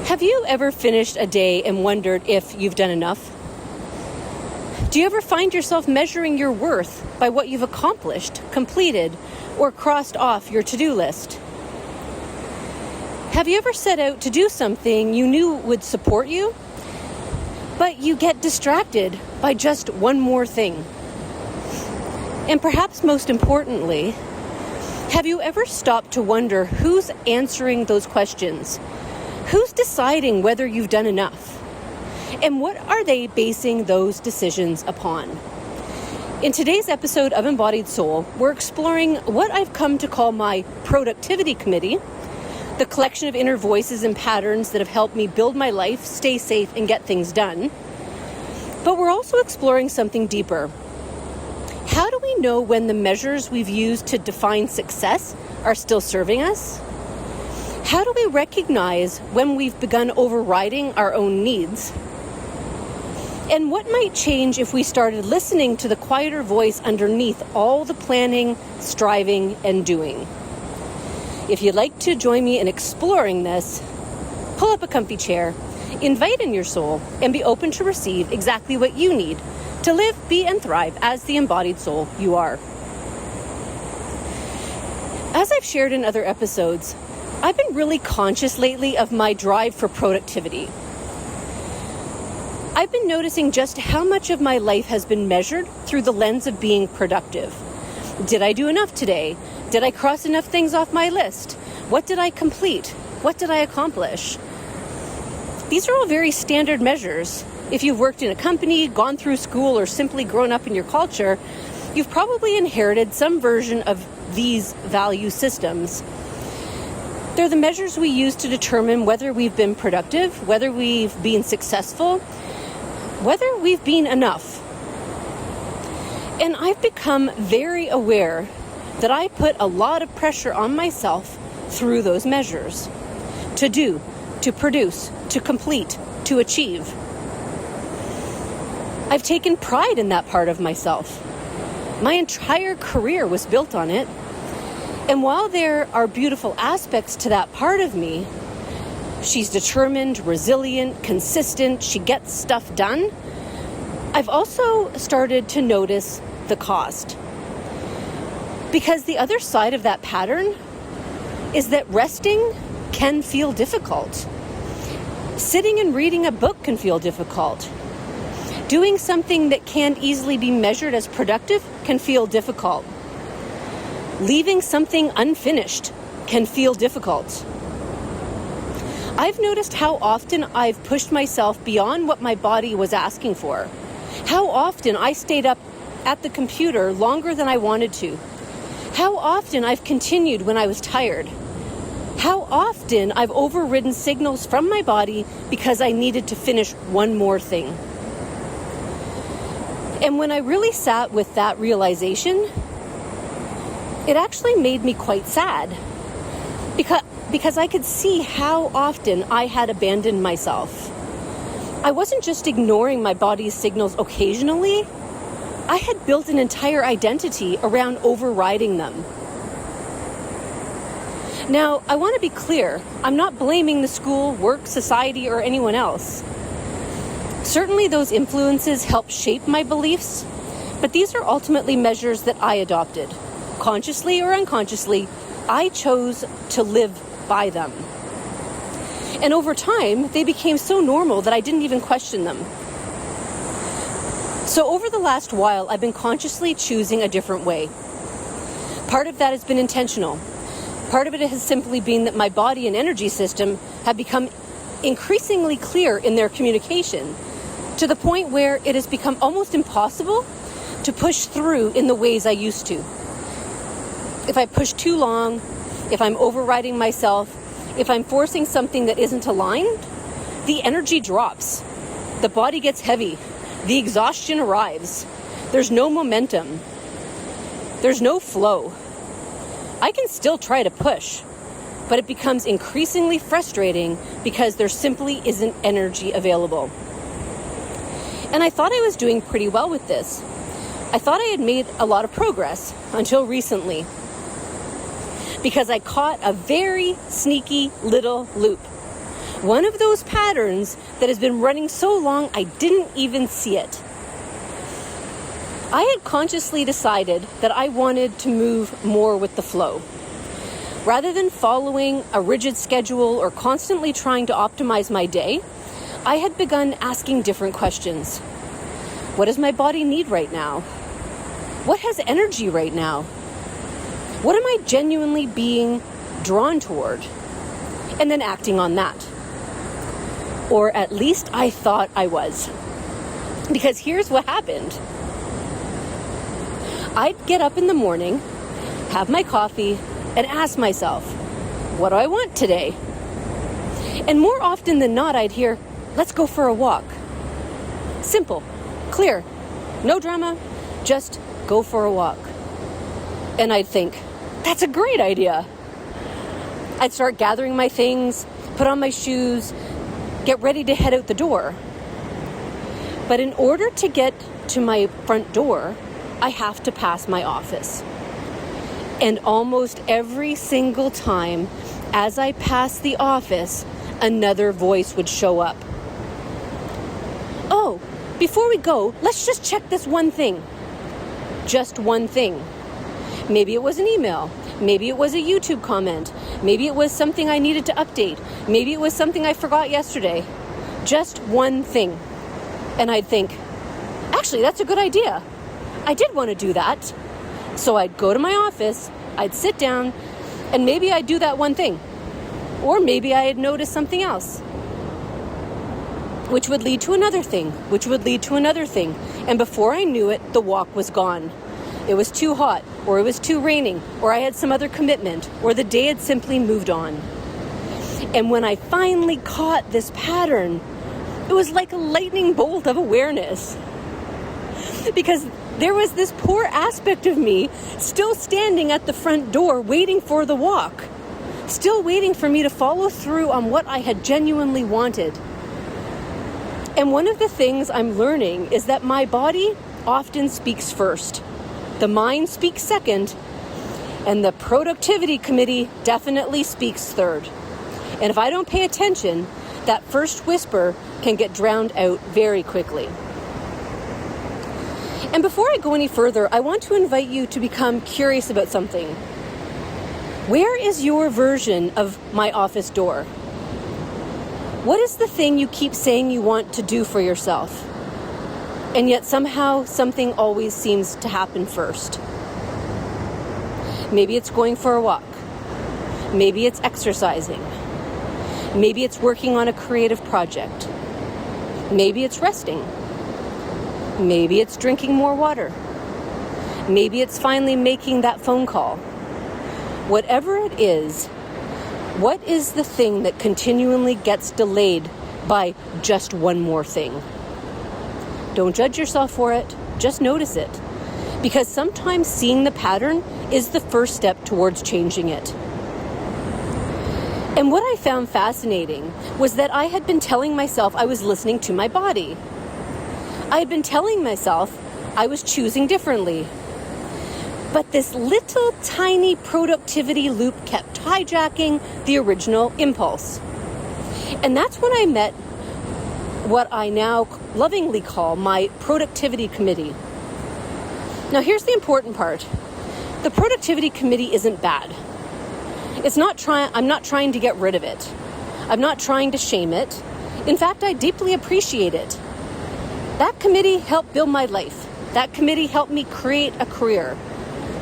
Have you ever finished a day and wondered if you've done enough? Do you ever find yourself measuring your worth by what you've accomplished, completed, or crossed off your to-do list? Have you ever set out to do something you knew would support you, but you get distracted by just one more thing? And perhaps most importantly, have you ever stopped to wonder who's answering those questions? Who's deciding whether you've done enough? And what are they basing those decisions upon? In today's episode of Embodied Soul, we're exploring what I've come to call my productivity committee, the collection of inner voices and patterns that have helped me build my life, stay safe, and get things done. But we're also exploring something deeper. How do we know when the measures we've used to define success are still serving us? How do we recognize when we've begun overriding our own needs? And what might change if we started listening to the quieter voice underneath all the planning, striving, and doing? If you'd like to join me in exploring this, pull up a comfy chair, invite in your soul, and be open to receive exactly what you need to live, be, and thrive as the embodied soul you are. As I've shared in other episodes, I've been really conscious lately of my drive for productivity. I've been noticing just how much of my life has been measured through the lens of being productive. Did I do enough today? Did I cross enough things off my list? What did I complete? What did I accomplish? These are all very standard measures. If you've worked in a company, gone through school, or simply grown up in your culture, you've probably inherited some version of these value systems. They're the measures we use to determine whether we've been productive, whether we've been successful, whether we've been enough. And I've become very aware that I put a lot of pressure on myself through those measures. To do, to produce, to complete, to achieve. I've taken pride in that part of myself. My entire career was built on it. And while there are beautiful aspects to that part of me, she's determined, resilient, consistent, she gets stuff done, I've also started to notice the cost. Because the other side of that pattern is that resting can feel difficult. Sitting and reading a book can feel difficult. Doing something that can't easily be measured as productive can feel difficult. Leaving something unfinished can feel difficult. I've noticed how often I've pushed myself beyond what my body was asking for. How often I stayed up at the computer longer than I wanted to. How often I've continued when I was tired. How often I've overridden signals from my body because I needed to finish one more thing. And when I really sat with that realization, it actually made me quite sad because I could see how often I had abandoned myself. I wasn't just ignoring my body's signals occasionally. I had built an entire identity around overriding them. Now, I want to be clear. I'm not blaming the school, work, society, or anyone else. Certainly those influences help shape my beliefs, but these are ultimately measures that I adopted. Consciously or unconsciously, I chose to live by them. And over time, they became so normal that I didn't even question them. So over the last while, I've been consciously choosing a different way. Part of that has been intentional. Part of it has simply been that my body and energy system have become increasingly clear in their communication, to the point where it has become almost impossible to push through in the ways I used to. If I push too long, if I'm overriding myself, if I'm forcing something that isn't aligned, the energy drops. The body gets heavy. The exhaustion arrives. There's no momentum. There's no flow. I can still try to push, but it becomes increasingly frustrating because there simply isn't energy available. And I thought I was doing pretty well with this. I thought I had made a lot of progress until recently, because I caught a very sneaky little loop One of those patterns that has been running so long I didn't even see it. I had consciously decided that I wanted to move more with the flow. Rather than following a rigid schedule or constantly trying to optimize my day, I had begun asking different questions. What does my body need right now? What has energy right now? What am I genuinely being drawn toward? And then acting on that. Or at least I thought I was. Because here's what happened. I'd get up in the morning, have my coffee, and ask myself, what do I want today? And more often than not, I'd hear, let's go for a walk. Simple, clear, no drama, just go for a walk. And I'd think, that's a great idea. I'd start gathering my things, put on my shoes, get ready to head out the door. But in order to get to my front door, I have to pass my office. And almost every single time as I passed the office, another voice would show up. Oh, before we go, let's just check this one thing. Just one thing. Maybe it was an email. Maybe it was a YouTube comment. Maybe it was something I needed to update. Maybe it was something I forgot yesterday. Just one thing. And I'd think, actually, that's a good idea. I did want to do that. So I'd go to my office, I'd sit down, and maybe I'd do that one thing. Or maybe I had noticed something else, which would lead to another thing, which would lead to another thing. And before I knew it, the walk was gone. It was too hot, or it was too raining, or I had some other commitment, or the day had simply moved on. And when I finally caught this pattern, it was like a lightning bolt of awareness. Because there was this poor aspect of me still standing at the front door waiting for the walk, still waiting for me to follow through on what I had genuinely wanted. And one of the things I'm learning is that my body often speaks first, the mind speaks second, and the productivity committee definitely speaks third. And if I don't pay attention, that first whisper can get drowned out very quickly. And before I go any further, I want to invite you to become curious about something. Where is your version of my office door? What is the thing you keep saying you want to do for yourself? And yet somehow something always seems to happen first. Maybe it's going for a walk. Maybe it's exercising. Maybe it's working on a creative project. Maybe it's resting. Maybe it's drinking more water. Maybe it's finally making that phone call. Whatever it is, what is the thing that continually gets delayed by just one more thing? Don't judge yourself for it. Just notice it. Because sometimes seeing the pattern is the first step towards changing it. And what I found fascinating was that I had been telling myself I was listening to my body. I had been telling myself I was choosing differently. But this little tiny productivity loop kept hijacking the original impulse. And that's when I met what I now lovingly call my productivity committee. Now here's the important part. The productivity committee isn't bad. I'm not trying to get rid of it. I'm not trying to shame it. In fact, I deeply appreciate it. That committee helped build my life. That committee helped me create a career.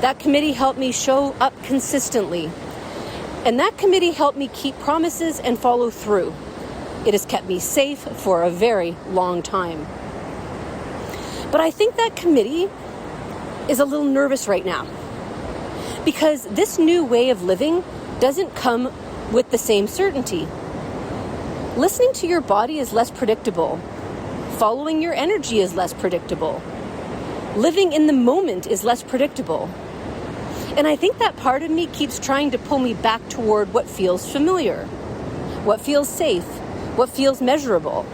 That committee helped me show up consistently. And that committee helped me keep promises and follow through. It has kept me safe for a very long time. But I think that committee is a little nervous right now. Because this new way of living doesn't come with the same certainty. Listening to your body is less predictable. Following your energy is less predictable. Living in the moment is less predictable. And I think that part of me keeps trying to pull me back toward what feels familiar, what feels safe, what feels measurable.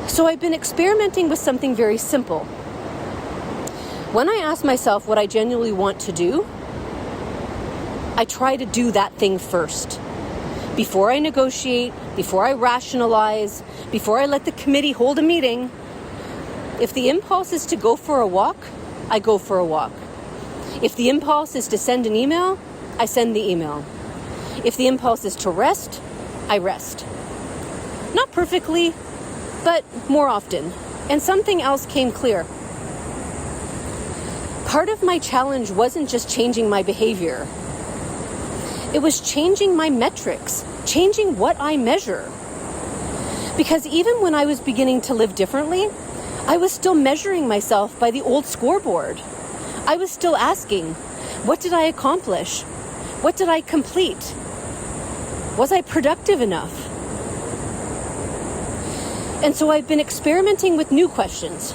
So I've been experimenting with something very simple. When I ask myself what I genuinely want to do, I try to do that thing first. before I negotiate, before I rationalize, before I let the committee hold a meeting. If the impulse is to go for a walk, I go for a walk. If the impulse is to send an email, I send the email. If the impulse is to rest, I rest. Not perfectly, but more often. And something else came clear. Part of my challenge wasn't just changing my behavior. It was changing my metrics, changing what I measure. Because even when I was beginning to live differently, I was still measuring myself by the old scoreboard. I was still asking, what did I accomplish? What did I complete? Was I productive enough? And so I've been experimenting with new questions.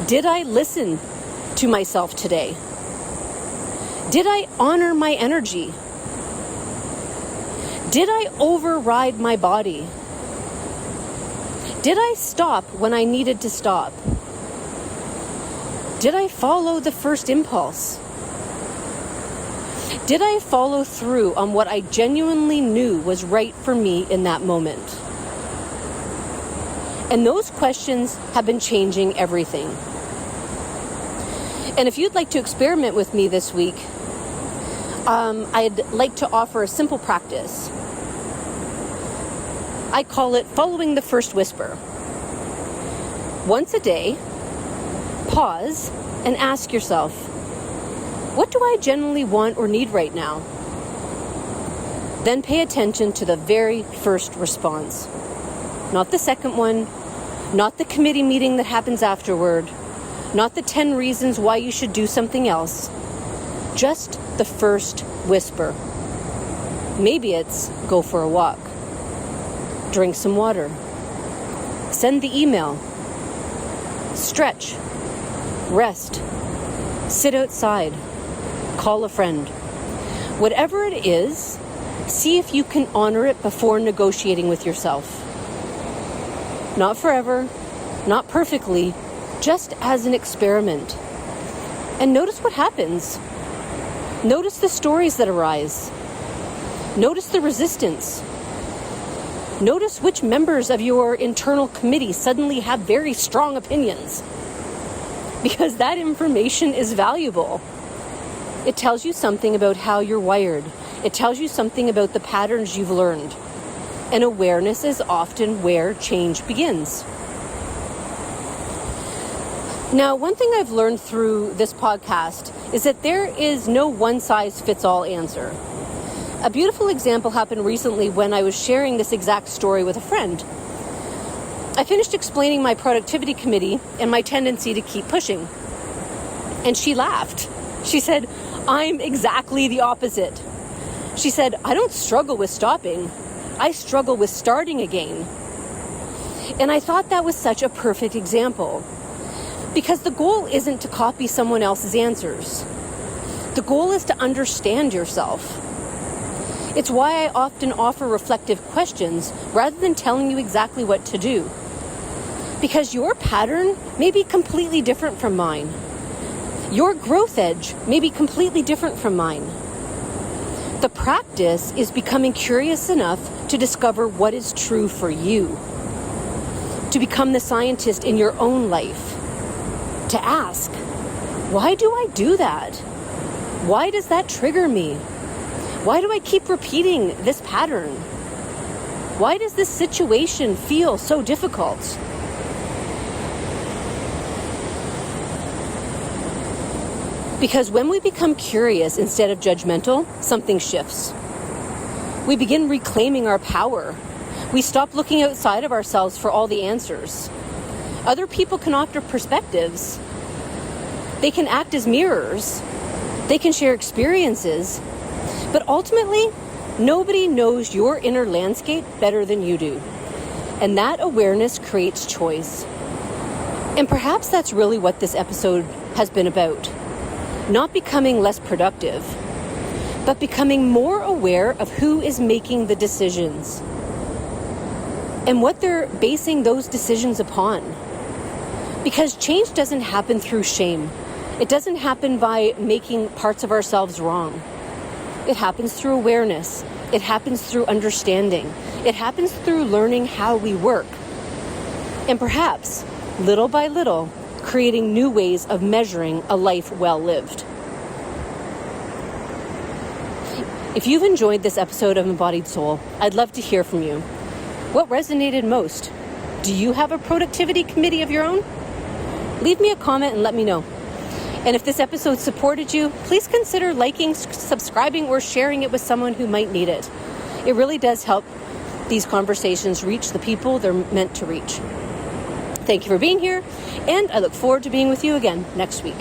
Did I listen to myself today? Did I honor my energy? Did I override my body? Did I stop when I needed to stop? Did I follow the first impulse? Did I follow through on what I genuinely knew was right for me in that moment? And those questions have been changing everything. And if you'd like to experiment with me this week, I'd like to offer a simple practice. I call it following the first whisper. Once a day, pause and ask yourself, what do I genuinely want or need right now? Then pay attention to the very first response. Not the second one, not the committee meeting that happens afterward, not the 10 reasons why you should do something else. Just the first whisper. Maybe it's go for a walk, drink some water, send the email, stretch, rest, sit outside, call a friend. Whatever it is, see if you can honor it before negotiating with yourself. Not forever, not perfectly, just as an experiment. And notice what happens. Notice the stories that arise. Notice the resistance. Notice which members of your internal committee suddenly have very strong opinions. Because that information is valuable. It tells you something about how you're wired. It tells you something about the patterns you've learned. And awareness is often where change begins. Now, one thing I've learned through this podcast is that there is no one-size-fits-all answer. A beautiful example happened recently when I was sharing this exact story with a friend. I finished explaining my productivity committee and my tendency to keep pushing. And she laughed. She said, I'm exactly the opposite. She said, I don't struggle with stopping. I struggle with starting again. And I thought that was such a perfect example. Because the goal isn't to copy someone else's answers. The goal is to understand yourself. It's why I often offer reflective questions rather than telling you exactly what to do. Because your pattern may be completely different from mine. Your growth edge may be completely different from mine. The practice is becoming curious enough to discover what is true for you. To become the scientist in your own life. To ask, why do I do that? Why does that trigger me? Why do I keep repeating this pattern? Why does this situation feel so difficult? Because when we become curious instead of judgmental, something shifts. We begin reclaiming our power. We stop looking outside of ourselves for all the answers. Other people can offer perspectives. They can act as mirrors. They can share experiences. But ultimately, nobody knows your inner landscape better than you do. And that awareness creates choice. And perhaps that's really what this episode has been about. Not becoming less productive, but becoming more aware of who is making the decisions and what they're basing those decisions upon. Because change doesn't happen through shame. It doesn't happen by making parts of ourselves wrong. It happens through awareness, It happens through understanding. It happens through learning how we work. And perhaps, little by little, creating new ways of measuring a life well lived. If you've enjoyed this episode of Embodied Soul, I'd love to hear from you. What resonated most? Do you have a productivity committee of your own? Leave me a comment and let me know. And if this episode supported you, please consider liking, subscribing, or sharing it with someone who might need it. It really does help these conversations reach the people they're meant to reach. Thank you for being here, and I look forward to being with you again next week.